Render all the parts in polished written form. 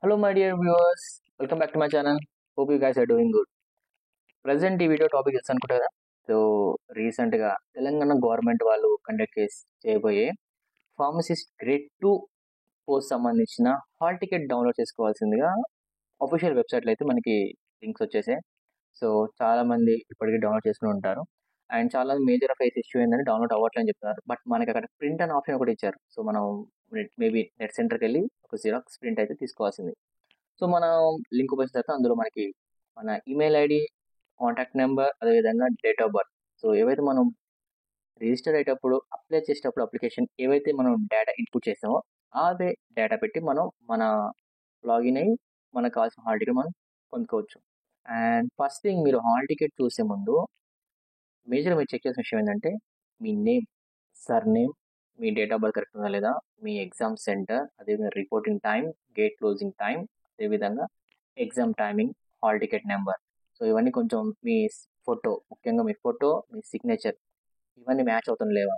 Hello, my dear viewers. Welcome back to my channel. Hope you guys are doing good. Present ఈ video topic తెలుసు అనుకుంటారా? So రీసెంట్గా Telangana government వాళ్ళు conduct చేయబోయే pharmacist grade 2 post సంబంధించిన hall ticket download చేసుకోవాల్సిందిగా official వెబ్సైట్లో అయితే మనకి లింక్స్ వచ్చేసాయి. సో చాలా మంది ఇప్పటికీ డౌన్లోడ్ చేసుకుని ఉంటారు. అండ్ చాలా మేజర్ ఫేస్ ఇష్యూ ఏంటంటే డౌన్లోడ్ అవ్వట్లేదని చెప్తున్నారు. బట్ మనకి అక్కడ ప్రింట్ అనే ఆప్షన్ కూడా ఇచ్చారు. సో మనం మేబీ నెట్ సెంటర్కి వెళ్ళి ఒక జిరాక్స్ ప్రింట్ అయితే తీసుకోవాల్సింది. సో మనం లింక్ ఓపెన్ చేసిన తర్వాత అందులో మనకి మన ఈమెయిల్ ఐడి, కాంటాక్ట్ నెంబర్, అదేవిధంగా డేట్ ఆఫ్ బర్త్. సో ఏవైతే మనం రిజిస్టర్ అయ్యేటప్పుడు అప్లై చేసేటప్పుడు అప్లికేషన్ ఏవైతే మనం డేటా ఇన్పుట్ చేసామో అదే డేటా పెట్టి మనం మన లాగిన్ అయ్యి మనకు కావాల్సిన హాల్ టికెట్ మనం పొందుకోవచ్చు. అండ్ ఫస్ట్ థింగ్, మీరు హాల్ టికెట్ చూసే ముందు మేజర్గా మీరు చెక్ చేసిన విషయం ఏంటంటే మీ నేమ్, సర్నేమ్, మీ డేట్ ఆఫ్ బర్త్ కరెక్ట్ ఉందా లేదా, మీ ఎగ్జామ్ సెంటర్, అదేవిధంగా reporting time, gate closing time, అదేవిధంగా exam timing, hall ticket number. So ఇవన్నీ కొంచెం మీ ఫోటో, ముఖ్యంగా మీ ఫోటో, మీ సిగ్నేచర్, ఇవన్నీ మ్యాచ్ అవుతుంది లేవా,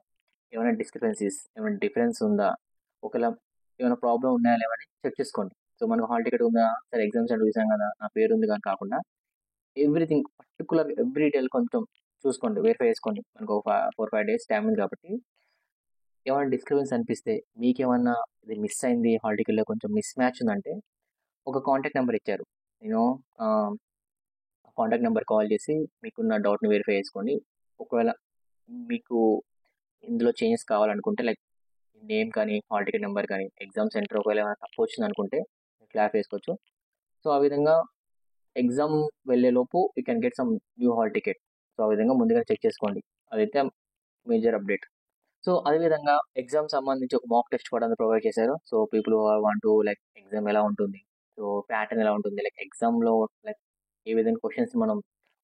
ఏమైనా డిస్క్రిపెన్సీస్, ఏమైనా డిఫరెన్స్ ఉందా, ఒకవేళ ఏమైనా ప్రాబ్లం ఉన్నాయా లేవని చెక్ చేసుకోండి. సో మనకు హాల్ టికెట్ ఉందా, సరే ఎగ్జామ్ సెంటర్ చూసాం కదా నా పేరు ఉంది కానీ కాకుండా ఎవ్రీథింగ్ పర్టికులర్ ఎవ్రీ డీటెయిల్ కొంచెం చూసుకోండి, వెరిఫై చేసుకోండి. మనకు ఒక 4-5 డేస్ టైం ఉంది కాబట్టి ఏమైనా డిస్క్రిపెన్స్ అనిపిస్తే, మీకేమన్నా ఇది మిస్ అయింది, హాల్ టికెట్లో కొంచెం మిస్ మ్యాచ్ ఉందంటే ఒక కాంటాక్ట్ నెంబర్ ఇచ్చారు. నేను కాంటాక్ట్ నెంబర్ కాల్ చేసి మీకున్న డౌట్ని వెరిఫై చేసుకోండి. ఒకవేళ మీకు ఇందులో చేంజెస్ కావాలనుకుంటే లైక్ నేమ్ కానీ, హాల్ టికెట్ నెంబర్ కానీ, ఎగ్జామ్ సెంటర్ ఒకవేళ ఏమైనా తప్పు వచ్చింది అనుకుంటే క్లారిఫై చేసుకోవచ్చు. సో ఆ విధంగా ఎగ్జామ్ వెళ్ళేలోపు you can get some new hall ticket. So ఆ విధంగా ముందుగా చెక్ చేసుకోండి. అదైతే మేజర్ అప్డేట్. సో అదేవిధంగా ఎగ్జామ్ సంబంధించి ఒక మాక్ టెస్ట్ కూడా ప్రొవైడ్ చేశారు. So people want to like exam ఎలా ఉంటుంది, సో ప్యాటర్న్ ఎలా ఉంటుంది, లైక్ ఎగ్జామ్లో లైక్ ఏ విధంగా క్వశ్చన్స్ మనం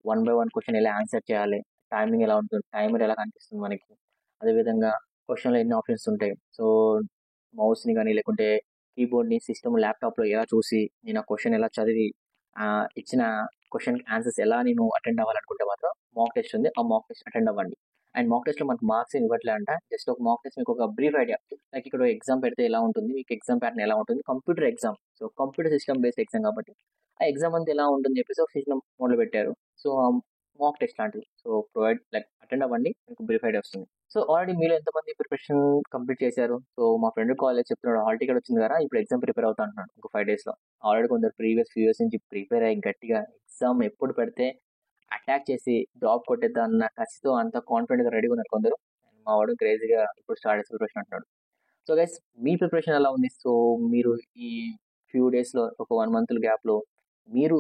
1 by 1 క్వశ్చన్ ఎలా ఆన్సర్ చేయాలి, టైమింగ్ ఎలా ఉంటుంది, టైమర్ ఎలా కనిపిస్తుంది మనకి, అదేవిధంగా క్వశ్చన్లో ఎన్ని ఆప్షన్స్ ఉంటాయి, సో మౌస్ని కానీ లేకుంటే కీబోర్డ్ని సిస్టమ్ ల్యాప్టాప్లో ఎలా చూసి నేను ఆ క్వశ్చన్ ఎలా చదివి ఇచ్చిన క్వశ్చన్ ఆన్సర్స్ ఎలా నేను అటెండ్ అవ్వాలనుకుంటే మాత్రం మాక్ టెస్ట్ ఉంది. ఆ మాక్ టెస్ట్ అటెండ్ అవ్వండి. అండ్ మాక్ టెస్ట్లో మనకు మార్క్స్ ఇవ్వట్లే అంట, జస్ట్ ఒక మాక్ టెస్ట్ మీకు ఒక బ్రీఫ్ ఐడియా, లైక్ ఇక్కడ ఎగ్జామ్ పెడితే ఎలా ఉంటుంది, మీకు ఎగ్జామ్ ప్యాటర్న్ ఎలా ఉంటుంది, computer exam, so computer system based exam కాబట్టి ఆ ఎగ్జామ్ అంతా ఎలా ఉంటుంది చెప్పేసి ఒక సిస్టమ్ మొదలు పెట్టారు. సో మాక్ టెస్ట్ లాంటిది, సో ప్రొవైడ్ లైక్ అటెండ్ అవ్వండి, మీకు బ్రీఫ్ ఐడియా వస్తుంది. సో ఆల్రెడీ మీలో ఎంతమంది ప్రిపరేషన్ కంప్లీట్ చేశారు? సో మా ఫ్రెండ్ కాలేజ్ చెప్తున్నాడు హాల్ టికెట్ వచ్చింది కదా, ఇప్పుడు ఎగ్జామ్ ప్రిపేర్ అవుతా అంటున్నాడు ఇంకో 5 డేస్లో. ఆల్రెడీ కొందరు ప్రీవియస్ ఫ్యూ ఇయర్స్ నుంచి ప్రిపేర్ అయ్యి గట్టిగా ఎగ్జామ్ ఎప్పుడు పెడితే అటాక్ చేసి జాబ్ కొట్టేద్దాం అన్న కసితో అంత కాన్ఫిడెంట్గా రెడీగా ఉన్నారు కొందరు. మా వాడు క్రేజీగా ఇప్పుడు స్టార్ట్ చేసి ప్రిపరేషన్ అంటున్నాడు. సో గైస్, మీ ప్రిపరేషన్ ఎలా ఉంది? సో మీరు ఈ ఫ్యూ డేస్లో ఒక 1 month గ్యాప్లో మీరు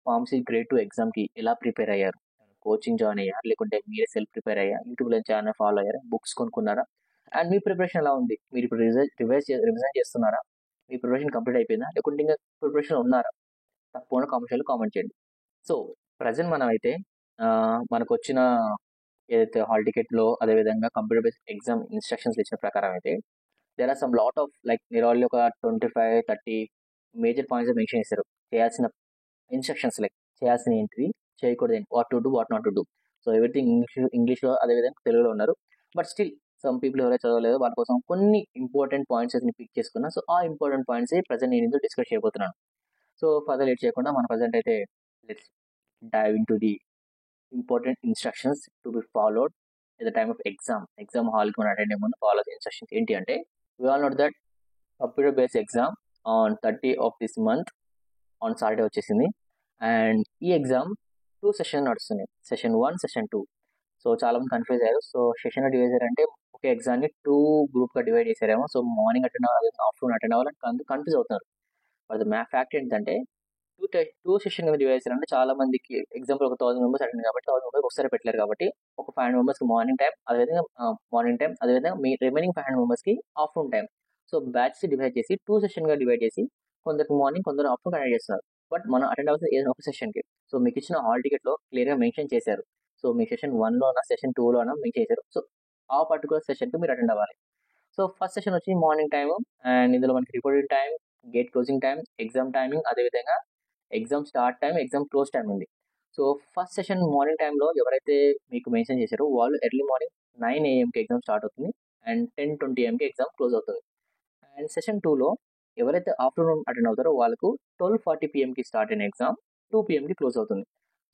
ఫార్మసీ గ్రేడ్ 2 ఎగ్జామ్కి ఎలా ప్రిపేర్ అయ్యారు? కోచింగ్ జాయిన్ అయ్యారు, లేకుంటే మీరే సెల్ఫ్ ప్రిపేర్ అయ్యారు, యూట్యూబ్లో ఛానల్ ఫాలో అయ్యారా, బుక్స్ కొనుక్కున్నారా? అండ్ మీ ప్రిపరేషన్ ఎలా ఉంది? మీరు ఇప్పుడు రివిజన్ చేస్తున్నారా? మీ ప్రిపరేషన్ కంప్లీట్ అయిపోయిందా, లేకుంటే ఇంకా ప్రిపరేషన్ ఉన్నారా? తప్పకుండా కామెంట్స్లో కామెంట్ చేయండి. సో ప్రజెంట్ మనం అయితే మనకొచ్చిన ఏదైతే హాల్ టికెట్లో అదేవిధంగా కంప్యూటర్ బేస్డ్ ఎగ్జామ్ ఇన్స్ట్రక్షన్స్ ఇచ్చిన ప్రకారం అయితే there are some lot of like మీరు ఆల్రెడీ ఒక 25-30 మేజర్ పాయింట్స్ మెన్షన్ చేశారు. చేయాల్సిన ఇన్స్ట్రక్షన్స్ లైక్ చేయాల్సిన ఏంటిది, చేయకూడదు ఏంటి, what to do, what not to do. So everything ఇంగ్లీష్లో అదేవిధంగా తెలుగులో ఉన్నారు. బట్ స్టిల్ సమ్ పీపుల్ ఎవరైతే చదవలేదో వాళ్ళ కోసం కొన్ని ఇంపార్టెంట్ పాయింట్స్ పిక్ చేసుకున్నా. సో ఆ ఇంపార్టెంట్ పాయింట్స్ ప్రజెంట్ నేను ఇందులో డిస్కస్ చేయబోతున్నాను. సో ఫర్దర్ లేట్ చేయకుండా మన ప్రజెంట్ అయితే let's dive into the important instructions to be followed at the time of exam hall కి మనం అటెండ్ అయ్యే ముందు ఫాలో ఇన్స్ట్రక్షన్స్ ఏంటి అంటే, we all know that computer based exam on 30 of this month on Saturday వచ్చేసింది. And ఈ exam 2 session నడుస్తున్నాయి, session 1, session 2. So చాలా మంది కన్ఫ్యూజ్ అయ్యారు. సో సెషన్ డివైడ్ చేశారంటే ఒకే ఎగ్జామ్ని 2 గ్రూప్గా డివైడ్ చేశారేమో. సో మార్నింగ్ అటెండ్ అవ్వాలి, ఆఫ్టర్నూన్ అటెండ్ అవ్వాలని కన్ఫ్యూజ్ అవుతున్నారు. బట్ ద ఫ్యాక్ట్ ఏంటంటే టూ సెషన్ కింద డివైడ్ చేశారంటే చాలా మందికి ఎగ్జాంపుల్ ఒక 1000 మెంబర్స్ అటెండ్ కాబట్టి 1000 మెంబర్స్ ఒకసారి పెట్టలేరు కాబట్టి ఒక 500 మెంబర్స్కి మార్నింగ్ టైం అదేవిధంగా మీ రిమైనింగ్ 500 మెంబర్స్కి afternoon time. So batch divide చేసి 2 సెషన్గా డివైడ్ చేసి కొందరికి మార్నింగ్ కొందరు ఆఫ్టర్నూన్ కనెక్ట్ చేస్తున్నారు. బట్ మనం అటెండ్ అవ్వాల్సిన ఏదైనా ఒక సెషన్కి. సో మీకు ఇచ్చిన హాల్ టికెట్లో క్లియర్గా మెన్షన్ చేశారు. సో మీ సెషన్ 1లోనా సెషన్ 2లోనా మెన్షన్ చేశారు. సో ఆ పర్టికులర్ సెషన్కి మీరు అటెండ్ అవ్వాలి. సో ఫస్ట్ సెషన్ వచ్చి మార్నింగ్ టైం, అండ్ ఇందులో మనకి reporting time, gate closing time, exam timing, అదేవిధంగా exam start time, exam close time ఉంది. సో ఫస్ట్ సెషన్ మార్నింగ్ టైంలో ఎవరైతే మీకు మెన్షన్ చేశారో వాళ్ళు early morning 9 AM exam start అవుతుంది అండ్ 10:20 AM ఎగ్జామ్ క్లోజ్ అవుతుంది. అండ్ సెషన్ 2లో ఎవరైతే ఆఫ్టర్నూన్ అటెండ్ అవుతారో వాళ్ళకు 12:40 PM స్టార్ట్ అయిన ఎగ్జామ్ 2 PM క్లోజ్ అవుతుంది.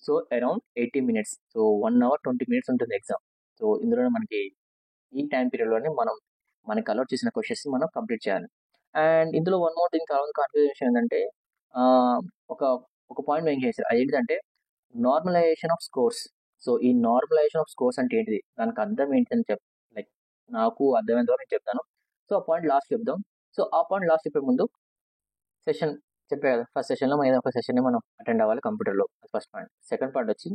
So around 80 minutes. So 1 hour 20 minutes ఉంటుంది ఎగ్జామ్. సో ఇందులోనే మనకి ఈ టైం పీరియడ్‌లోనే మనకి అలౌట్ చేసిన క్వెషన్స్ మనం కంప్లీట్ చేయాలి. అండ్ ఇందులో వన్ మోర్ థింగ్ చాలా మంది కన్‌ఫ్యూజన్ ఏంటంటే ఆహ్, ఒక ఒక పాయింట్ మెన్షన్ చేశారు. అదేంటిదంటే నార్మలైజేషన్ ఆఫ్ స్కోర్స్. సో ఈ నార్మలైజేషన్ ఆఫ్ స్కోర్స్ అంటే ఏంటిది? దానికి అర్థం ఏంటిదని లైక్ నాకు అర్థమైనంత వరకు నేను చెప్తాను. సో ఆ పాయింట్ లాస్ట్ చెప్దాం. సో ఆ పాయింట్ లాస్ట్ చెప్పే ముందు సెషన్ చెప్పా కదా! ఫస్ట్ సెషన్‌లో ఏదో ఒక సెషన్‌ని మనం అటెండ్ అవ్వాలి కంప్యూటర్‌లో. First point. సెకండ్ పాయింట్ వచ్చి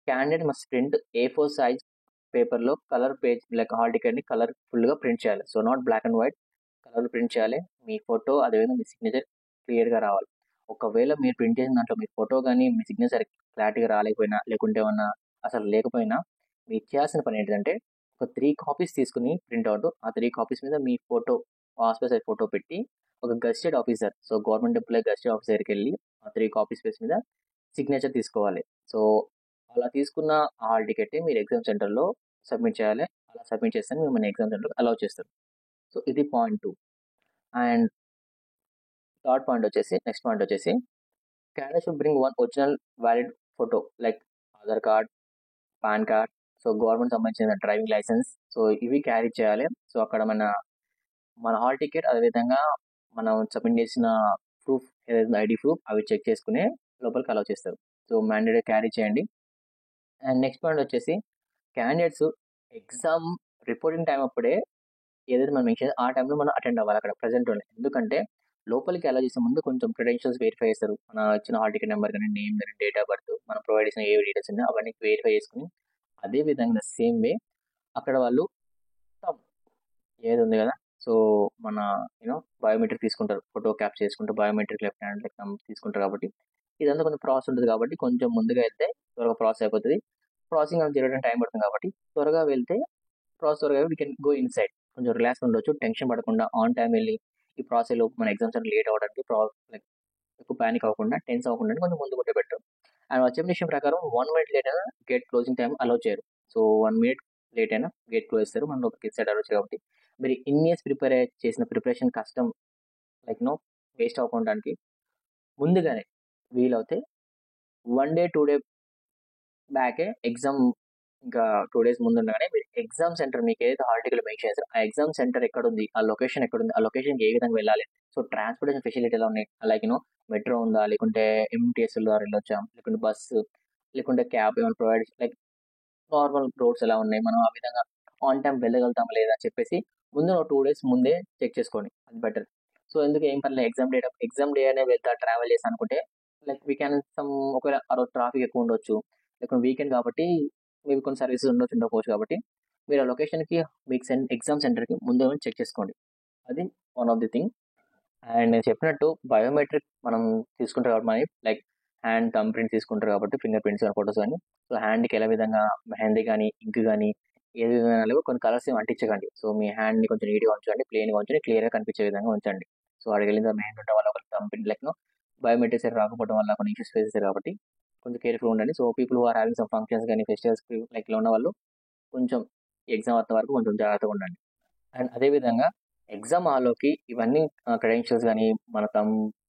candidate must print A4 size పేపర్‌లో కలర్ పేజ్ లైక్ హాల్ టికెట్‌ని కలర్‌ఫుల్‌గా ప్రింట్ చేయాలి. So not black and white. కలర్‌లో ప్రింట్ చేయాలి. మీ ఫోటో అదేవిధంగా మీ సిగ్నేచర్ క్లియర్‌గా రావాలి. ఒకవేళ మీరు ప్రింట్ చేసిన దాంట్లో మీ ఫోటో గాని, మీ సిగ్నేచర్ క్లారిటీగా రాలేకపోయినా, లేకుంటే ఏమన్నా అసలు లేకపోయినా మీరు చేయాల్సిన పని ఏంటిదంటే ఒక 3 కాపీస్ తీసుకొని ప్రింట్ ఔట్. ఆ 3 కాపీస్ మీద మీ ఫోటో పాస్‌పోర్ట్ సైజ్ ఫోటో పెట్టి ఒక గెస్టెడ్ officer so government employee గెస్టెడ్ officer దగ్గరికెళ్ళి ఆ 3 కాపీస్ బేస్ మీద సిగ్నేచర్ తీసుకోవాలి. సో అలా తీసుకున్న హాల్ టికెట్‌ని మీరు ఎగ్జామ్ సెంటర్‌లో సబ్మిట్ చేయాలి. అలా సబ్మిట్ చేస్తేనే మిమ్మల్ని ఎగ్జామ్ సెంటర్‌కి అలౌ చేస్తారు. సో ఇది పాయింట్ 2. అండ్ థర్డ్ పాయింట్ వచ్చేసి నెక్స్ట్ పాయింట్ వచ్చేసి candidate should bring one original valid photo like Aadhaar card, pan card, so government సంబంధించిన డ్రైవింగ్ లైసెన్స్. సో ఇవి క్యారీ చేయాలి. సో అక్కడ మన హాల్ టికెట్ అదేవిధంగా మనం సబ్మిట్ చేసిన ప్రూఫ్ ఏదైతే ఐడీ ప్రూఫ్ అవి చెక్ చేసుకుని లోపలికి అలౌ చేస్తారు. సో మ్యాండేటరీ క్యారీ చేయండి. అండ్ నెక్స్ట్ పాయింట్ వచ్చేసి క్యాండిడేట్స్ ఎగ్జామ్ రిపోర్టింగ్ టైం అప్పుడే ఏదైతే మనం మెన్షన్ ఆ టైంలో మనం అటెండ్ అవ్వాలి అక్కడ ప్రెజెంట్‌లోనే. ఎందుకంటే లోపలికి అలౌ చేసే ముందు కొంచెం క్రెడెన్షియల్స్ వెరిఫై చేస్తారు. మన ఇచ్చిన హాల్ టికెట్ నెంబర్ గాని, నేమ్ గాని, డేట్ ఆఫ్ బర్త్, మనం ప్రొవైడ్ చేసిన ఏ డీటెయిల్స్ ఉన్నాయో అవన్నీ వెరిఫై చేసుకొని అదే విధంగా సేమ్ వే అక్కడ వాళ్ళు థంబ్ ఏది ఉంది కదా! సో మన బయోమెట్రిక్ తీసుకుంటారు. ఫోటో క్యాప్చర్ చేసుకుంటూ biometric left hand like thumb తీసుకుంటారు కాబట్టి ఇదంతా కొంచెం ప్రాసెస్ ఉంటది కాబట్టి కొంచెం ముందుగా వెళ్తే త్వరగా ప్రాసెస్ అయిపోతది. ప్రాసెసింగ్ అనేది జరగడానికి టైం పడుతుంది కాబట్టి త్వరగా వెళ్తే ప్రాసెస్ త్వరగా వి కెన్ గో ఇన్‌సైడ్. కొంచెం రిలాక్స్‌గా ఉండొచ్చు. టెన్షన్ పడకుండా ఆన్ టైమ్ వెళ్లి ఈ ప్రాసెస్‌లో మన ఎగ్జామ్స్ అన్ని లేట్ అవ్వడానికి లైక్ ఎక్కువ పానిక్ అవ్వకుండా, టెన్స్ అవ్వకుండా కొంచెం ముందుకు ఉంటే బెటర్. అండ్ వాళ్ళు చెప్పిన విషయం ప్రకారం 1 మినిట్ లేట్ అయినా గేట్ క్లోజింగ్ టైమ్ అలౌ చేయరు. సో 1 మినిట్ లేట్ అయినా గేట్ క్లోజ్ చేస్తారు. మనం లోపలికి ఇన్‌సైడ్ అలౌ చేయరు కాబట్టి మీరు ఇన్ని ఇయర్స్ చేసిన ప్రిపరేషన్ కష్టం లైక్ వేస్ట్ అవ్వకుండానికి ముందుగానే వీలవుతే 1 డే, 2 డే బ్యాకే ఎగ్జామ్ ఇంకా 2 డేస్ ముందుండగానే మీరు ఎగ్జామ్ సెంటర్ మీకేదైతే హాల్ టికెట్‌లో మెన్షన్ చేసారో ఆ ఎగ్జామ్ సెంటర్ ఎక్కడుంది? ఆ లొకేషన్ ఎక్కడుంది? ఆ లొకేషన్‌కి ఏ విధంగా వెళ్ళాలి? సో ట్రాన్స్‌పోర్టేషన్ ఫెసిలిటీ ఎలా ఉన్నాయి? లైక్ మెట్రో ఉందా? లేకుంటే ఎంటీఎస్ ద్వారా వెళ్ళొచ్చా? లేకుంటే బస్సు, లేకుంటే క్యాబ్ ఏమైనా ప్రొవైడ్ లైక్ నార్మల్ రోడ్స్ ఎలా ఉన్నాయి? మనం ఆ విధంగా ఆన్ టైమ్ వెళ్ళగలుగుతామా లేదా? అని చెప్పేసి ముందు 2 డేస్ ముందే చెక్ చేసుకోండి. అది బెటర్. సో ఎందుకు ఏం పర్లేదు ఎగ్జామ్ డే అనే వెళ్తా ట్రావెల్ చేస్తా అనుకుంటే లైక్ వి క్యాన్ ఒకవేళ ఆ రోజు ట్రాఫిక్ ఎక్కువ ఉండొచ్చు. లేకుంటే వీకెండ్ కాబట్టి మేబీ కొన్ని సర్వీసెస్ ఉండొచ్చు, ఉండకపోవచ్చు కాబట్టి మీరు ఆ లొకేషన్‌కి మీకు ఎగ్జామ్ సెంటర్‌కి ముందే వెళ్లి చెక్ చేసుకోండి. అది one of the thing. And నేను చెప్పినట్టు బయోమెట్రిక్ మనం తీసుకుంటారు కాబట్టి లైక్ హ్యాండ్ థంబ్ ప్రింట్స్ తీసుకుంటారు కాబట్టి ఫింగర్ ప్రింట్స్ గాని, ఫోటోస్ గాని. సో హ్యాండ్‌కి ఎలా విధంగా మెహందీ గాని, ఇంక్ గాని ఏ విధంగా లేవో కొన్ని కలర్స్ ఏమి అంటించకండి. సో మీ హ్యాండ్‌ని కొంచెం నీట్‌గా ఉంచండి. ప్లెయిన్‌గా ఉంచండి. క్లియర్‌గా కనిపించే విధంగా ఉంచండి. సో అక్కడికెళ్ళిన తర్వాత మెహందీ ఉండడం వల్ల ఒక థంబ్ ప్రింట్ బయోమెట్రిక్స్ రాకపోవడం వల్ల కొన్ని ఇష్యూస్ ఫేస్ చేశారు కాబట్టి కొంచెం కేర్‌ఫుల్‌గా ఉండండి. So people who are having some functions గాని, ఫెస్టివల్స్‌కి లైక్ ఇలా ఉన్నవాళ్ళు కొంచెం ఎగ్జామ్ అంత వరకు కొంచెం జాగ్రత్తగా ఉండండి. అండ్ అదే విధంగా ఎగ్జామ్ హాల్‌లోకి ఇవన్నీ క్రెడెన్షియల్స్ గాని, మన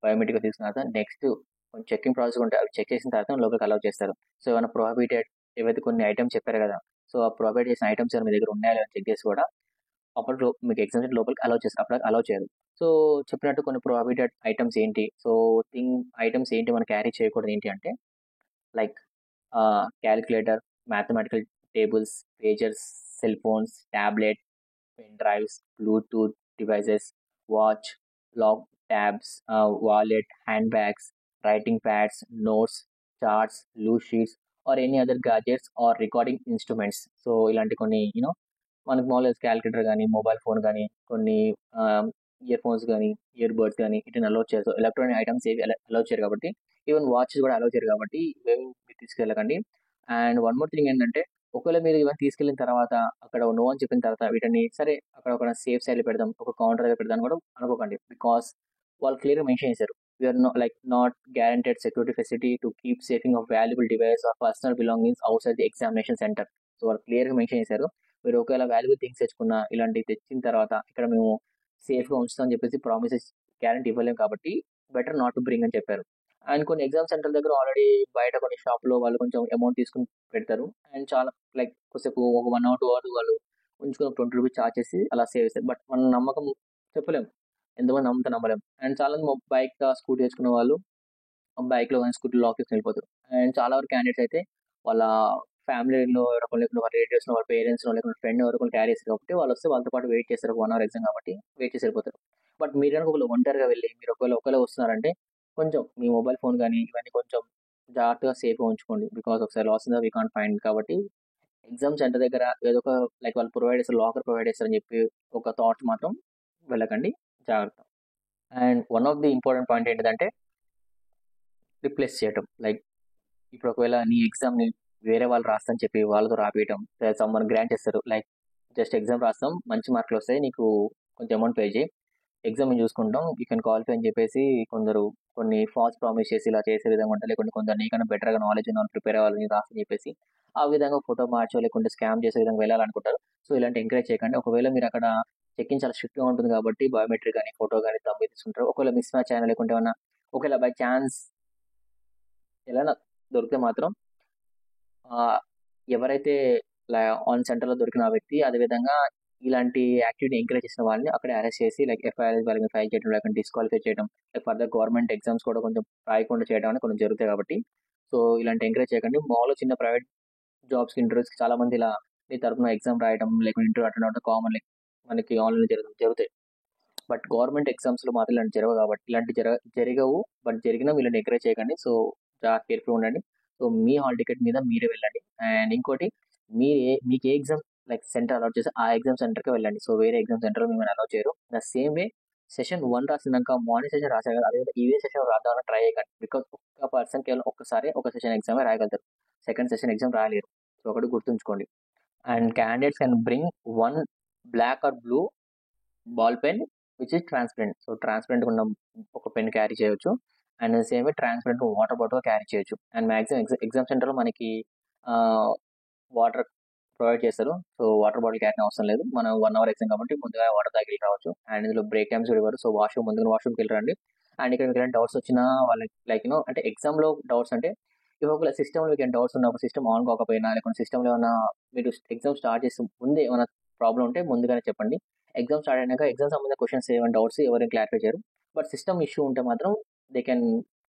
బయోమెట్రిక్‌గా తీసుకున్న తర్వాత నెక్స్ట్ కొంచెం చెకింగ్ ప్రాసెస్ ఉంటాయి. అవి చెక్ చేసిన తర్వాత లోపలికి అలౌ చేస్తారు. సో ఏమైనా ప్రొహిబిటెడ్ ఏవైతే కొన్ని ఐటెమ్స్ చెప్పారు కదా! సో ఆ ప్రొవైడ్ చేసిన ఐటెమ్స్ ఏమైనా మీ దగ్గర ఉన్నాయా లేవా చెక్ చేసి కూడా అప్పుడు మీకు ఎగ్జామ్ సెంటర్ లోపలికి అలౌ చేస్తారు. అప్పటిదాకా అలౌ చేయరు. సో చెప్పినట్టు కొన్ని ప్రొహిబిటెడ్ ఐటెమ్స్ ఏంటి? సో ఐటెమ్స్ ఏంటి మనం క్యారీ చేయకూడదు ఏంటి అంటే like calculator, mathematical tables, pagers, cell phones, tablet, pen drives, bluetooth devices, watch, lock tabs, wallet, handbags, writing pads, notes, charts, loose sheets, or any other gadgets or recording instruments. So ఇలాంటి కొన్ని మనకు మామూలుగా calculator గానీ, mobile phone గానీ, కొన్ని ear phones గానీ, ear buds గానీ వీటిని అలౌ చేయరు. సో ఎలక్ట్రానిక్ ఐటెమ్స్ ఏవి అలౌ చేయరు కాబట్టి ఈవెన్ వాచెస్ కూడా అలౌ చేయరు కాబట్టి ఇవేవి మీరు తీసుకెళ్ళకండి. అండ్ వన్ మోర్ థింగ్ ఏంటంటే ఒకవేళ మీరు ఇవన్నీ తీసుకెళ్ళిన తర్వాత అక్కడ నో అని చెప్పిన తర్వాత వీటిని సరే అక్కడ ఒక సేఫ్ సైడ్‌లో పెడదాం. ఒక కౌంటర్ దగ్గర పెడదాం అని కూడా అనుకోకండి. బికాస్ వాళ్ళు క్లియర్‌గా మెన్షన్ చేశారు. We are not guaranteed security facility to keep saving of valuable device or personal belongings outside the examination centre. So వాళ్ళు క్లియర్‌గా మెన్షన్ చేశారు. మీరు ఒకవేళ వాల్యుబుల్ థింగ్స్ తెచ్చుకున్నా ఇలాంటివి తెచ్చిన తర్వాత ఇక్కడ మేము సేఫ్‌గా ఉంచుతామని చెప్పేసి ప్రామిసెస్ గ్యారంటీ ఇవ్వలేం కాబట్టి బెటర్ నాట్ టు బ్రింగ్ అని చెప్పారు. అండ్ కొన్ని ఎగ్జామ్ సెంటర్ దగ్గర ఆల్రెడీ బయట కొన్ని షాప్‌లో వాళ్ళు కొంచెం అమౌంట్ తీసుకొని పెడతారు. అండ్ చాలా లైక్ కొద్దిసేపు ఒక 1 అవర్, 2 అవర్స్ వాళ్ళు ఉంచుకొని ఒక ₹20 చార్జ్ చేసి అలా సేవ్ చేస్తారు. బట్ మన నమ్మకం చెప్పలేం. ఎంతమంది నమ్ముతారో నమ్మలేం. అండ్ చాలా మంది బైక్, స్కూటీ తెచ్చుకున్న వాళ్ళు బైక్‌లో గాని, స్కూటీలో లాక్ చేసుకొని వెళ్ళిపోతారు. అండ్ చాలా వరకు క్యాండిడేట్స్ అయితే వాళ్ళ ఫ్యామిలీలో ఎవరో లేకుంటే వాళ్ళ రిలేటివ్స్‌నో, వాళ్ళ పేరెంట్స్‌నో లేకుంటే ఫ్రెండ్‌నో ఎవరో ఒకళ్ళు క్యారీ చేస్తారు కాబట్టి వాళ్ళొస్తే వాళ్ళతో పాటు వెయిట్ చేస్తారు. ఒక 1 అవర్ ఎగ్జామ్ కాబట్టి వెయిట్ చేసి వెళ్ళిపోతారు. బట్ మీరు గనుక ఒకవేళ ఒంటరిగా వెళ్లి మీరు ఒకవేళ వస్తున్నారంటే కొంచెం మీ మొబైల్ ఫోన్ గాని ఇవన్నీ కొంచెం జాగ్రత్తగా సేఫ్‌గా ఉంచుకోండి. బికాజ్ ఒకసారి లాస్ అయిందా వి కాంట్ ఫైండ్ కాబట్టి ఎగ్జామ్ సెంటర్ దగ్గర ఏదో ఒక లైక్ వాళ్ళు ప్రొవైడ్ చేస్తారు, లాకర్ ప్రొవైడ్ చేస్తారని చెప్పి ఒక థాట్స్ మాత్రం వెళ్ళకండి. జాగ్రత్త. And one of the important point ఏంటిదంటే రిప్లేస్ చేయటం. లైక్ ఇప్పుడు ఒకవేళ నీ ఎగ్జామ్‌ని వేరే వాళ్ళు రాస్తా అని చెప్పి వాళ్ళతో రాపియటం. సమ్‌వన్ గ్రాంట్ చేస్తారు. లైక్ జస్ట్ ఎగ్జామ్ రాస్తాం, మంచి మార్కులొస్తాయి. నీకు కొంచెం అమౌంట్ పే చేయి. ఎగ్జామ్ మేము చూసుకుంటాం. యూ కెన్ క్వాలిఫై అని చెప్పేసి కొందరు కొన్ని ఫాల్స్ ప్రామిస్ చేసి ఇలా చేసే విధంగా ఉంటారు. లేకుంటే కొందరు నీకన్నా బెటర్‌గా నాలెడ్జ్ ఉన్నవాళ్ళు ప్రిపేర్ అవ్వాలి నీకు రాస్తని చెప్పేసి ఆ విధంగా ఫోటో మార్చో లేకుంటే స్కామ్ చేసే విధంగా వెళ్ళాలనుకుంటారు. సో, ఇలాంటి ఎంకరేజ్ చేయకండి. ఒకవేళ మీరక్కడ చెకింగ్ చాలా స్ట్రిక్ట్‌గా ఉంటుంది కాబట్టి బయోమెట్రిక్ గాని, ఫోటో గాని, థంబ్ తీసుకుంటారు. ఒకవేళ మిస్ మ్యాచ్ అయినా లేకుంటే ఏమన్నా ఒకవేళ బై చాన్స్ ఎలైనా దొరికితే మాత్రం ఆహ్, ఎవరైతే లా ఆన్ సెంటర్‌లో దొరికిన ఆ వ్యక్తి అదేవిధంగా ఇలాంటి యాక్టివిటీని ఎంకరేజ్ చేసిన వాళ్ళని అక్కడే అరెస్ట్ చేసి లైక్ ఎఫ్ఐఆర్ వాళ్ళ మీద ఫైల్ చేయడం, లేకుంటే డిస్‌క్వాలిఫై చేయడం, లైక్ ఫర్దర్ గవర్నమెంట్ ఎగ్జామ్స్ కూడా కొంచెం రాయకుండా చేయడం అనేది కొన్ని జరుగుతాయి కాబట్టి, సో, ఇలాంటి ఎంకరేజ్ చేయకండి. మామూలుగా చిన్న ప్రైవేట్ జాబ్స్‌కి, ఇంటర్వ్యూస్‌కి చాలా మంది ఇలా మీ తరపున ఎగ్జామ్ రాయడం, లేకుంటే ఇంటర్వ్యూ అటెండ్ అవ్వడం కామన్ లైక్ మనకి ఆన్‌లైన్‌లో జరుగుతాయి. బట్ గవర్నమెంట్ ఎగ్జామ్స్‌లో మాత్రం ఇలాంటివి జరగవు కాబట్టి ఇలాంటివి జరగవు. బట్ జరిగినా వీళ్ళని ఎంకరేజ్ చేయకండి. సో, కేర్‌ఫుల్‌గా ఉండండి. సో, మీ హాల్ టికెట్ మీద మీరే వెళ్ళండి. అండ్ ఇంకోటి మీకు ఏ ఎగ్జామ్ లైక్ సెంటర్ అలాట్ చేస్తే ఆ ఎగ్జామ్ సెంటర్‌కే వెళ్ళండి. సో, వేరే ఎగ్జామ్ సెంటర్‌లో మిమ్మల్ని అలౌ చేయరు. ద సేమ్ వే సెషన్ 1 రాసినంక మార్నింగ్ సెషన్ రాసారు కదా! అదే ఈవినింగ్ సెషన్ రాద్దామని ట్రై చేయకండి. బికాజ్ ఒక్క పర్సన్ కేవలం ఒక్కసారే ఒక సెషన్ ఎగ్జామే రాయగలుగుతారు. సెకండ్ సెషన్ ఎగ్జామ్ రాయలేరు. సో, ఒకటి గుర్తుంచుకోండి. And candidates can bring 1 black or blue ball pen which is transparent. So, ట్రాన్స్పరెంట్‌గా ఉన్న ఒక పెన్ క్యారీ చేయొచ్చు. And same way transparent water bottle carry చేయొచ్చు. అండ్ మాక్సిమం ఎగ్జామ్ సెంటర్‌లో మనకి ఆహ్, వాటర్ ప్రొవైడ్ చేస్తారు. సో, వాటర్ బాటిల్ క్యారీ అవసరం లేదు. మనం 1 అవర్ ఎగ్జామ్ కాబట్టి ముందుగా వాటర్ తాగి రావచ్చు. అండ్ ఇందులో బ్రేక్ టైమ్స్ కూడా ఇవ్వరు. సో, ముందుగానే వాష్‌రూమ్‌కి వెళ్లి రండి. అండ్ ఇక్కడ మీకేమైనా డౌట్స్ వచ్చినా వాళ్ళకి లైక్ అంటే ఎగ్జామ్‌లో డౌట్స్ అంటే ఇప్పుడు ఒకవేళ సిస్టమ్‌లో మీకేమైనా డౌట్స్ ఉన్నప్పుడు సిస్టమ్ ఆన్ కాకపోయినా లేకుంటే సిస్టమ్‌లో ఏమన్నా మీరు ఎగ్జామ్ స్టార్ట్ చేసే ముందే ఏమైనా ప్రాబ్లమ్ ఉంటే ముందుగానే చెప్పండి. ఎగ్జామ్ స్టార్ట్ అయినాక ఎగ్జామ్ సంబంధించిన క్వెషన్స్ ఏమైనా డౌట్స్ ఎవరైనా క్లారిఫై చేయరు. బట్ సిస్టమ్ ఇష్యూ ఉంటే మాత్రం they can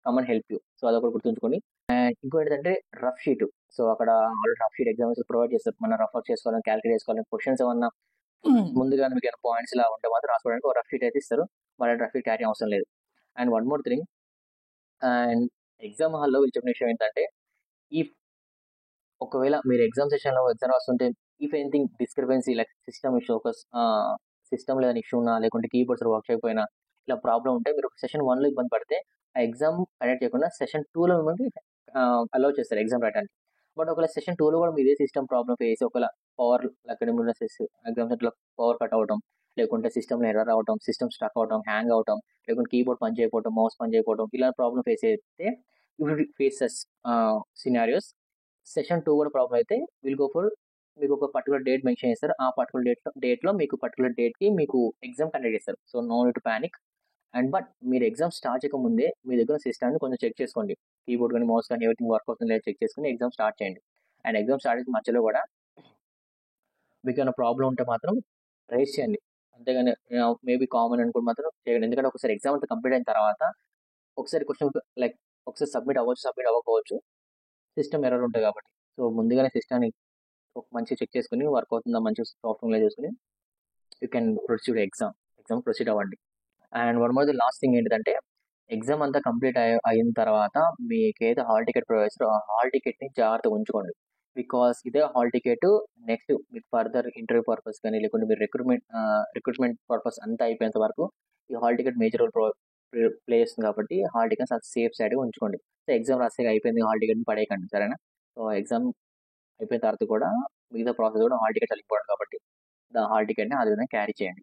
come and help you. So, అదొకటి గుర్తుంచుకోండి. అండ్ ఇంకోటేంటంటే రఫ్ షీట్. సో, అక్కడ already rough sheet exams provide చేస్తారు. మనం రఫ్ వర్క్ చేసుకోవాలని, క్యాలిక్యులేట్ చేసుకోవాలని క్వెషన్స్ ఏమన్నా ముందుగానే మీకేమైనా పాయింట్స్ ఇలా ఉంటే మాత్రం రాసుకోవడానికి ఒక రఫ్ షీట్ అయితే ఇస్తారు. మరి రఫ్ షీట్ క్యారీ అవసరం లేదు. And one more thing and exam హాల్‌లో వీళ్ళు చెప్పిన విషయం ఏంటంటే, ఇఫ్ ఒకవేళ మీరు ఎగ్జామ్ సెషన్‌లో ఎగ్జామ్ రాస్తుంటే if anything discrepancy like system issue సిస్టమ్‌లో ఏదైనా ఇష్యూ ఉన్నా లేకుంటే కీబోర్డ్స్ వర్క్ చేయకపోయినా ఇలా ప్రాబ్లమ్ ఉంటే మీరు సెషన్ 1లో ఇబ్బంది పడితే ఆ ఎగ్జామ్ కండక్ట్ చేయకుండా సెషన్ 2లో మిమ్మల్ని అలౌ చేస్తారు ఎగ్జామ్ రాయడానికి. బట్ ఒకవేళ సెషన్ 2లో కూడా మీరు ఇదే సిస్టమ్ ప్రాబ్లమ్ ఫేస్ ఒకవేళ పవర్ అక్కడ ఏమన్నా ఎగ్జామ్ సెంటర్‌లో పవర్ కట్ అవ్వడం, లేకుంటే సిస్టమ్‌లో ఎర్రర్ అవ్వడం, సిస్టమ్ స్ట్రక్ అవ్వడం, హ్యాంగ్ అవ్వడం, లేకుంటే కీబోర్డ్ పని చేయకపోవడం, మౌస్ పని చేయకపోవడం ఇలా ప్రాబ్లమ్ ఫేస్ అయితే you will faces scenarios session 2 కూడా ప్రాబ్లమ్ అయితే విల్ గో ఫర్ మీకు ఒక పర్టిక్యులర్ డేట్ మెన్షన్ చేస్తారు. ఆ పర్టిక్యులర్ డేట్‌లో మీకు పర్టిక్యులర్ డేట్‌కి మీకు ఎగ్జామ్ కండక్ట్ చేస్తారు. So, no need to panic. And but మీరు ఎగ్జామ్ స్టార్ట్ చేయకముందే మీ దగ్గర సిస్టమ్‌ని కొంచెం చెక్ చేసుకోండి. కీబోర్డ్ గాని, మౌస్ గాని ఎవ్రీథింగ్ వర్క్ అవుతుందో లేదో చెక్ చేసుకొని ఎగ్జామ్ స్టార్ట్ చేయండి. అండ్ ఎగ్జామ్ స్టార్ట్ చేసే మధ్యలో కూడా మీకేమైనా ప్రాబ్లమ్ ఉంటే మాత్రం రైజ్ చేయండి. అంతేగాని మేబీ కామన్ అనుకుని మాత్రం చేయండి. ఎందుకంటే ఒకసారి ఎగ్జామ్ అంతా కంప్లీట్ అయిన తర్వాత ఒకసారి క్వెషన్ లైక్ ఒకసారి సబ్మిట్ అవ్వచ్చు, సబ్మిట్ అవ్వకపోవచ్చు. సిస్టమ్ ఎర్రర్ ఉంటాయి కాబట్టి. సో, ముందుగానే సిస్టమ్‌ని మంచిగా చెక్ చేసుకొని వర్క్ అవుతుందా మంచిగా సాఫ్ట్‌వేర్‌లో చూసుకొని you can proceed exam proceed అవ్వండి. And one more the last thing ఏంటిదంటే ఎగ్జామ్ అంతా కంప్లీట్ అయిన తర్వాత మీకేదైతే హాల్ టికెట్ ప్రొవైడ్ చేస్తారో ఆ హాల్ టికెట్‌ని జాగ్రత్తగా ఉంచుకోండి. బికాజ్ ఇదే హాల్ టికెట్ నెక్స్ట్ మీకు ఫర్దర్ ఇంటర్వ్యూ పర్పస్ గాని లేకుంటే మీరు రిక్రూట్‌మెంట్ పర్పస్ అంతా అయిపోయేంత వరకు ఈ hall ticket major role play చేస్తుంది కాబట్టి హాల్ టికెట్స్ అది సేఫ్ సైడ్‌గా ఉంచుకోండి. సో, ఎగ్జామ్ రాసాక అయిపోయింది హాల్ టికెట్‌ని పడేయకండి. సరేనా? సో, ఎగ్జామ్ అయిపోయిన తర్వాత కూడా మిగతా ప్రాసెస్ కూడా హాల్ టికెట్ చాలా ఇంపార్టెంట్ కాబట్టి హాల్ టికెట్‌ని అదే విధంగా క్యారీ చేయండి.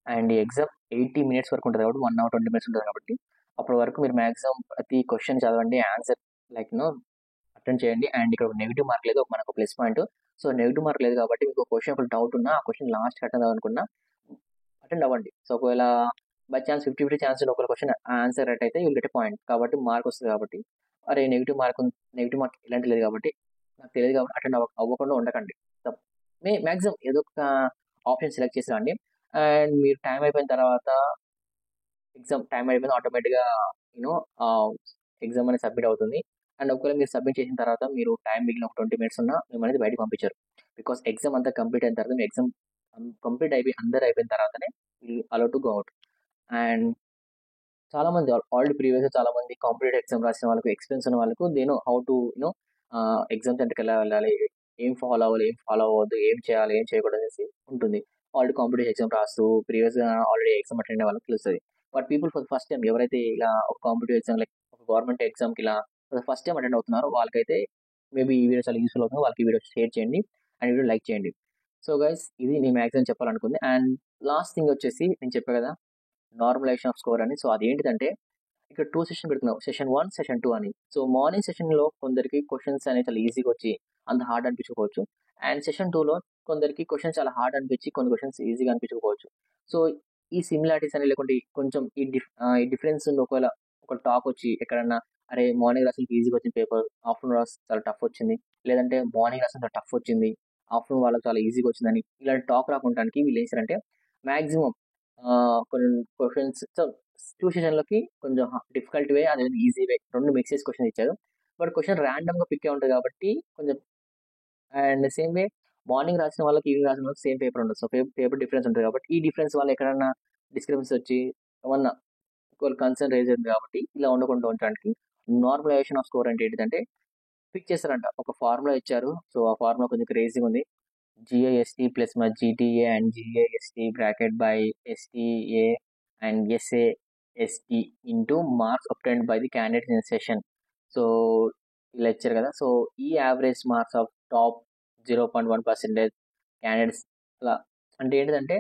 అండ్ ఈ ఎగ్జామ్ 80 మినిట్స్ వరకు ఉంటది కాబట్టి 1 అవర్ 20 మినిట్స్ ఉంటది కాబట్టి అప్పటి వరకు మీరు మాక్సిమం ప్రతి క్వెషన్ చదవండి. ఆన్సర్ లైక్ అటెంప్ట్ చేయండి. అండ్ ఇక్కడ నెగెటివ్ మార్క్ లేదు. మనకు plus point. So, negative mark లేదు కాబట్టి మీకు క్వెషన్ ఒకవేళ డౌట్ ఉన్నా ఆ క్వెషన్ లాస్ట్‌కి అటెండ్ అవ్వాలనుకున్నా అటెండ్ అవ్వండి. సో, ఒకవేళ బై ఛాన్స్ 50-50 ఛాన్స్ ఒక క్వశ్చన్ ఆన్సర్ రైట్ అయితే యుల్ గెట్ ఎ పాయింట్. కాబట్టి మార్క్ వస్తుంది కాబట్టి, అరే నెగిటివ్ మార్క్ ఇలాంటి లేదు కాబట్టి, నాకు తెలియదు కాబట్టి అటెండ్ అవ్వకుండా ఉండకండి. మ్యాక్సిమం ఏదో ఒక ఆప్షన్ సెలెక్ట్ చేసి రండి. అండ్ మీరు టైం అయిపోయిన తర్వాత ఎగ్జామ్ టైం అయిపోయింది ఆటోమేటిక్గా యూనో ఎగ్జామ్ అనేది సబ్మిట్ అవుతుంది. అండ్ ఒకవేళ మీరు సబ్మిట్ చేసిన తర్వాత మీరు టైం మిగిలిన ఒక 20 మినిట్స్ ఉన్నా మిమ్మల్ని బయటకు పంపించారు. బికాస్ ఎగ్జామ్ అంతా కంప్లీట్ అయిన తర్వాత మీ ఎగ్జామ్ కంప్లీట్ అందరూ అయిపోయిన తర్వాతనే allow to go out. And చాలా మంది ఆల్రెడీ ప్రీవియస్ చాలా మంది కాంపిటేటివ్ ఎగ్జామ్ రాసిన వాళ్ళకు ఎక్స్పీరియన్స్ ఉన్న వాళ్ళకు they know how to exam సెంటర్కి ఎలా వెళ్ళాలి, ఏం ఫాలో అవ్వాలి, ఏం ఫాలో అవ్వద్దు, ఏం చేయాలి, ఏం చేయకూడదు అనేసి ఉంటుంది. ఆల్రెడీ కాంపిటేటివ్ ఎగ్జామ్ రాస్తూ ప్రీవియస్గా ఆల్రెడీ ఎగ్జామ్ అటెండ్ అయ్యే వాళ్ళకి తెలుస్తుంది. But people for first time ఎవరైతే ఇలా ఒక కాంపిటేటివ్ ఎగ్జామ్ లైక్ ఒక గవర్నమెంట్ ఎగ్జామ్కి ఇలా ఫస్ట్ టైం అటెండ్ అవుతున్నారో వాళ్ళకైతే మేబీ ఈ వీడియో చాలా యూస్ఫుల్ అవుతుంది. వాళ్ళకి ఈ వీడియో షేర్ చేయండి అండ్ వీడియో లైక్ చేయండి. సో గైస్, ఇది నేను మ్యాక్సిమం చెప్పాలనుకుంది. అండ్ లాస్ట్ థింగ్ వచ్చేసి నేను చెప్పా కదా నార్మలైజేషన్ ఆఫ్ స్కోర్ అని. సో అదేంటిదంటే ఇక్కడ 2 సెషన్ పెడుతున్నావు, సెషన్ 1, సెషన్ 2 అని. సో మార్నింగ్ సెషన్లో కొందరికి క్వశ్చన్స్ అనేది చాలా ఈజీగా వచ్చి అంత హార్డ్ అనిపించకపోవచ్చు. అండ్ సెషన్ 2లో కొందరికి క్వశ్చన్స్ చాలా హార్డ్ అనిపించి కొన్ని క్వశ్చన్స్ ఈజీగా అనిపించకపోవచ్చు. సో ఈ సిమిలారిటీస్ అని లేకుంటే కొంచెం ఈ డిఫరెన్స్ ఒకవేళ ఒక టాక్ వచ్చి ఎక్కడన్నా అరే మార్నింగ్ రాసిన ఈజీగా వచ్చిన పేపర్ ఆఫ్టర్నూన్ రాసి చాలా టఫ్ వచ్చింది, లేదంటే మార్నింగ్ రాసిన చాలా టఫ్ వచ్చింది ఆఫ్టర్నూన్ వాళ్ళకి చాలా ఈజీగా వచ్చిందని ఇలాంటి టాక్ రాకుండానికి వీళ్ళు ఏం చేశారంటే మ్యాక్సిమం కొన్ని క్వశ్చన్స్ 2 సెషన్‌లకి కొంచెం డిఫికల్ట్ వే, అదే ఈజీ వే 2 మిక్స్ చేసి క్వెషన్ ఇచ్చారు. బట్ క్వెషన్ ర్యాండమ్‌గా పిక్ అయి ఉంటది కాబట్టి కొంచెం అండ్ సేమ్ వే మార్నింగ్ రాసిన వాళ్ళకి, ఈవినింగ్ రాసిన వాళ్ళకి సేమ్ పేపర్ ఉండదు. సో పేపర్ డిఫరెన్స్ ఉంటది కాబట్టి ఈ డిఫరెన్స్ వల్ల ఎక్కడన్నా డిస్క్రిపెన్సీ వచ్చి ఏమన్నా ఒకవేళ కన్సర్న్ రైజ్ అయింది కాబట్టి ఇలా ఉండకుండా ఉండడానికి నార్మలైజేషన్ ఆఫ్ స్కోర్ అంటే ఏంటిదంటే పిక్ చేస్తారంట. ఒక ఫార్ములా ఇచ్చారు. సో ఆ ఫార్ములా కొంచెం క్రేజీగా ఉంది. GIST ప్లస్ మా GTA and GIST bracket by STA and SAST into marks obtained by the candidates in a session. So ఇలా ఇచ్చారు కదా. సో ఈ average marks of top 0.1% candidates అలా అంటే ఏంటిదంటే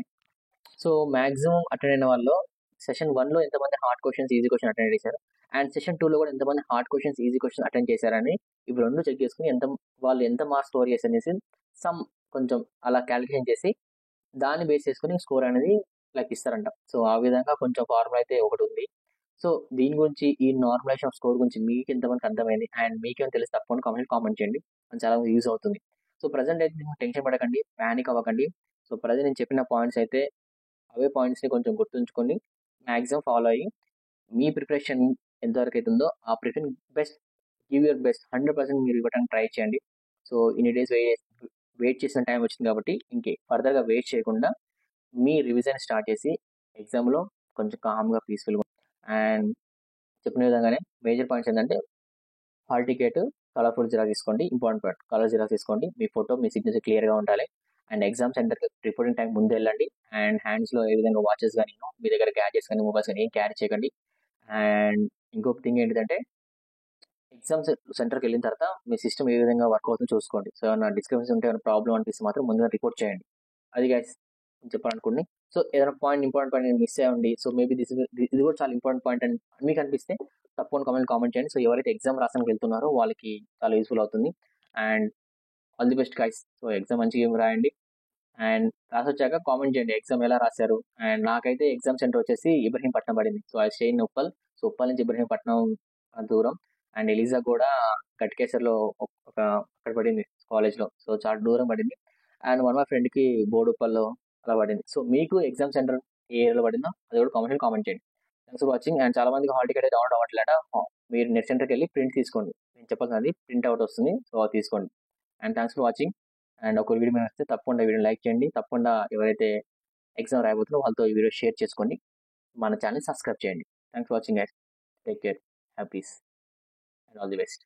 సో మ్యాక్సిమం అటెండ్ అయిన వాళ్ళు సెషన్ 1లో ఎంతమంది hard questions easy question attend చేశారు అండ్ సెషన్ 2లో కూడా ఎంతమంది hard questions easy question attend చేశారని ఇవి రెండు చెక్ చేసుకుని వాళ్ళు ఎంత మార్క్స్ స్కోర్ చేశారు అనేసి సమ్ కొంచెం అలా క్యాలిక్యులేషన్ చేసి దాన్ని బేస్ చేసుకుని స్కోర్ అనేది లైక్ ఇస్తారంట. సో ఆ విధంగా కొంచెం ఫార్ములా అయితే ఒకటి ఉంది. సో దీని గురించి ఈ నార్మలైజేషన్ ఆఫ్ స్కోర్ గురించి మీకు ఎంతమందికి అర్థమైంది అండ్ మీకేమైనా తెలిసి తప్పకుండా కామెంట్ చేయండి. అది చాలా యూజ్ అవుతుంది. సో ప్రజెంట్ అయితే మీరు టెన్షన్ పడకండి, ప్యానిక్ అవ్వకండి. సో ప్రజెంట్ నేను చెప్పిన పాయింట్స్ అయితే అవే పాయింట్స్ని కొంచెం గుర్తుంచుకొని మ్యాక్సిమం ఫాలో అయ్యి మీ ప్రిపరేషన్ ఎంతవరకు అవుతుందో ఆ preparation best give your best 100% మీరు ఇవ్వడానికి ట్రై చేయండి. సో ఇన్ని డేస్ వెయిట్ చేసిన టైం వచ్చింది కాబట్టి ఫర్దర్గా వెయిట్ చేయకుండా మీ రివిజన్ స్టార్ట్ చేసి ఎగ్జామ్లో కొంచెం కామ్గా పీస్ఫుల్గా అండ్ చెప్పిన విధంగానే మేజర్ పాయింట్స్ ఏంటంటే హాల్ టికెట్, కలర్ఫుల్ జిరాక్స్ తీసుకోండి. ఇంపార్టెంట్ పాయింట్ కలర్ జిరాక్స్ తీసుకోండి. మీ ఫోటో, మీ సిగ్నేచర్ క్లియర్గా ఉండాలి. అండ్ ఎగ్జామ్ సెంటర్కి రిపోర్టింగ్ టైం ముందు వెళ్ళండి. అండ్ హ్యాండ్స్లో ఏ విధంగా వాచెస్ కానీ మీ దగ్గర గ్యాడ్జెట్స్ కానీ మొబైల్స్ కానీ ఏం క్యారీ చేయకండి. అండ్ ఇంకొక థింగ్ ఏంటిదంటే ఎగ్జామ్స్ సెంటర్కి వెళ్ళిన తర్వాత మీ సిస్టమ్ ఏ విధంగా వర్క్ అవుతుందో చూసుకోండి. సో ఏమైనా డిస్క్రిపెన్సీ ఉంటే ఏమైనా ప్రాబ్లం అనిపిస్తే మాత్రం ముందుగా రిపోర్ట్ చేయండి. అది గైస్ చెప్పాలనుకోండి. సో ఏదైనా పాయింట్ నేను మిస్ అయ్యండి, సో మేబీ ఇది కూడా చాలా ఇంపార్టెంట్ పాయింట్ అని మీకు అనిపిస్తే తప్పకుండా కామెంట్ చేయండి. సో ఎవరైతే ఎగ్జామ్ రాసానికి వెళ్తున్నారో వాళ్ళకి చాలా యూస్ఫుల్ అవుతుంది. And all the best guys. So exam మంచిగా రాయండి అండ్ రాసి వచ్చాక కామెంట్ చేయండి ఎగ్జామ్ ఎలా రాశారు. అండ్ నాకైతే ఎగ్జామ్ సెంటర్ వచ్చేసి ఇబ్రహీంపట్నం పడింది. So I stay in Uppal. So Uppal నుంచి ఇబ్రహీంపట్నం దూరం. అండ్ ఎలిజా కూడా గట్కేసర్లో అక్కడ పడింది కాలేజ్లో. సో చాలా దూరం పడింది. అండ్ వన్ మా ఫ్రెండ్కి బోడుప్పల్లో అలా పడింది. సో మీకు ఎగ్జామ్ సెంటర్ ఏ ఏరియాలో పడిందో అది కూడా కామెంట్ చేయండి. Thanks for watching. అండ్ చాలా మందికి హాల్ టికెట్ అయితే డౌన్లోడ్ అవ్వట్లేట. మీరు నెట్ సెంటర్కి వెళ్ళి ప్రింట్ తీసుకోండి. నేను చెప్పాల్సింది ప్రింట్ అవుట్ వస్తుంది. సో అది తీసుకోండి. And thanks for watching. And ఒక వీడియో మీద వస్తే తప్పకుండా వీడియో లైక్ చేయండి. తప్పకుండా ఎవరైతే ఎగ్జామ్ రాయబోతున్నారో వాళ్ళతో ఈ వీడియో షేర్ చేసుకోండి. మన ఛానల్ సబ్స్క్రైబ్ చేయండి. Thanks for watching guys. Take care, have piece and all the best.